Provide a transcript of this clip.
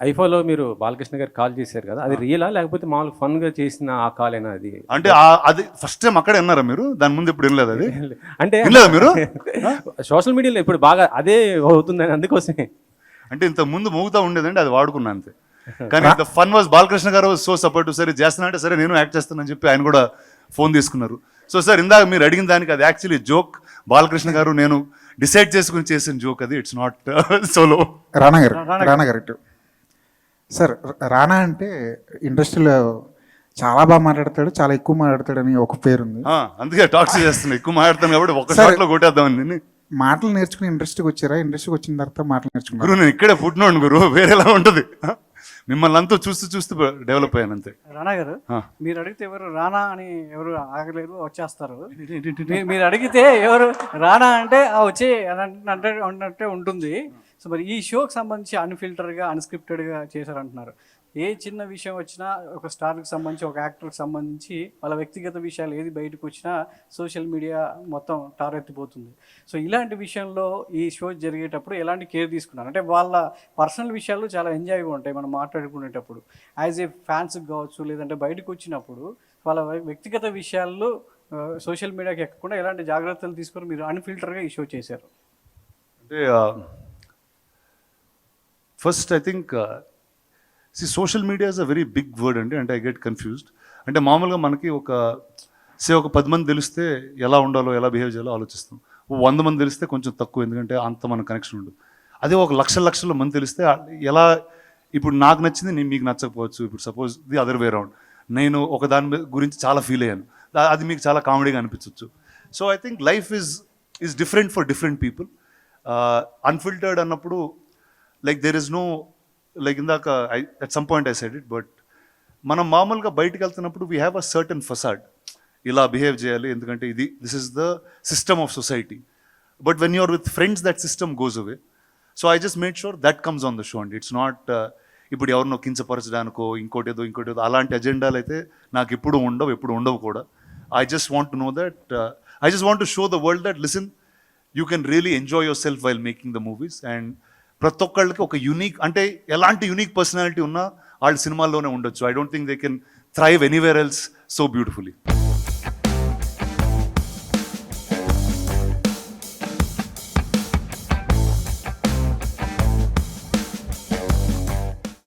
ఐఫోలో మీరు బాలకృష్ణ గారికి కాల్ చేశారు కదా, అది రియలా లేకపోతే మామూలుగా ఫన్గా చేసిన ఆ కాలేనా అది? అంటే అది ఫస్ట్ టైం అక్కడే విన్నారా మీరు? దాని ముందు ఇప్పుడు వినలేదు అది? అంటే వినలేదా మీరు? సోషల్ మీడియాలో ఇప్పుడు బాగా అదే అవుతుందని అందుకోసమే. అంటే ఇంత ముందు మోగుతా ఉండేదండి, అది వాడుకున్నా అంతే. కానీ ద ఫన్ వాజ్ బాలకృష్ణ గారు సో సపోర్టివ్. సరే చేస్తున్నా అంటే సరే నేను యాక్ట్ చేస్తానని చెప్పి ఆయన కూడా ఫోన్ తీసుకున్నారు. సో సార్ ఇందాక మీరు అడిగిన దానికి అది యాక్చువల్లీ జోక్. బాలకృష్ణ గారు నేను డిసైడ్ చేసుకుని చేసిన జోక్ అది. It's not solo. రానా గారు సార్, రానా అంటే ఇండస్ట్రీలో చాలా బాగా మాట్లాడతాడు, చాలా ఎక్కువ మాట్లాడతాడు అని ఒక పేరు ఉంది. అందుకే టాక్స్ చేస్తున్నా, ఎక్కువ మాట్లాడతాను కాబట్టి ఒక షాట్లో కొట్టేద్దామని. మాటలు నేర్చుకుని ఇండస్ట్రీకి వచ్చారా? ఇండస్ట్రీకి వచ్చిన తర్వాత మాటలు నేర్చుకున్నారు? గురు నేను ఇక్కడే పుట్టినోడు గురు, వేరేలా ఉంటుంది. మిమ్మల్ని అంతా చూస్తూ డెవలప్ అయ్యాను అంతే. రానా గారు, మీరు అడిగితే ఎవరు రానా అని ఎవరు ఆగలేరు, వచ్చేస్తారు. మీరు అడిగితే ఎవరు రానా అంటే వచ్చే అన్నట్టే ఉంటుంది. సో మరి ఈ షోకి సంబంధించి అన్ఫిల్టర్గా అన్స్క్రిప్టెడ్గా చేశారంటున్నారు. ఏ చిన్న విషయం వచ్చినా ఒక స్టార్కి సంబంధించి ఒక యాక్టర్కి సంబంధించి వాళ్ళ వ్యక్తిగత విషయాలు ఏది బయటకు వచ్చినా సోషల్ మీడియా మొత్తం టారెత్తిపోతుంది. సో ఇలాంటి విషయంలో ఈ షో జరిగేటప్పుడు ఎలాంటి కేర్ తీసుకున్నారు? అంటే వాళ్ళ పర్సనల్ విషయాలు చాలా ఎంజాయ్గా ఉంటాయి మనం మాట్లాడుకునేటప్పుడు. యాజ్ ఏ ఫ్యాన్స్కి కావచ్చు, లేదంటే బయటకు వచ్చినప్పుడు వాళ్ళ వ్యక్తిగత విషయాల్లో సోషల్ మీడియాకి ఎక్కకుండా ఎలాంటి జాగ్రత్తలు తీసుకొని మీరు అన్ఫిల్టర్గా ఈ షో చేశారు? అంటే first I think social media is a very big word అండి. అంటే ఐ గెట్ కన్ఫ్యూజ్డ్. అంటే మామూలుగా మనకి ఒక 10 మంది తెలిస్తే ఎలా ఉండాలో, ఎలా బిహేవ్ చేయాలో ఆలోచిస్తాం. 100 మంది తెలిస్తే కొంచెం తక్కువ, ఎందుకంటే అంత మన కనెక్షన్ ఉండదు. అదే ఒక లక్షల మంది తెలిస్తే ఎలా, ఇప్పుడు నాకు నచ్చింది నేను మీకు నచ్చకపోవచ్చు. ఇప్పుడు suppose the other way round, నేను ఒక దాని గురించి చాలా ఫీల్ అయ్యాను, అది మీకు చాలా కామెడీగా అనిపించవచ్చు. So I think life is different for different people. Unfiltered అన్నప్పుడు like there is no, like ఇందాక at some point I said it, but మనం మామూలుగా బయటకు వెళ్తున్నప్పుడు we have a certain facade, ఇలా బిహేవ్ చేయాలి ఎందుకంటే this is the system of society. But when you're with friends that system goes away. So I just made sure that comes on the show అండి. It's not ఇప్పుడు ఎవరినో కించపరచడానికో ఇంకోటేదో అలాంటి అజెండాలు అయితే నాకు ఎప్పుడు ఉండవు కూడా. I just want to know that, I just want to show the world that listen, you can really enjoy your self while making the movies. And ప్రతి ఒక్కళ్ళకి ఒక యూనిక్, అంటే ఎలాంటి యూనిక్ పర్సనాలిటీ ఉన్నా వాళ్ళ సినిమాల్లోనే ఉండొచ్చు. I don't think they can thrive anywhere else so beautifully.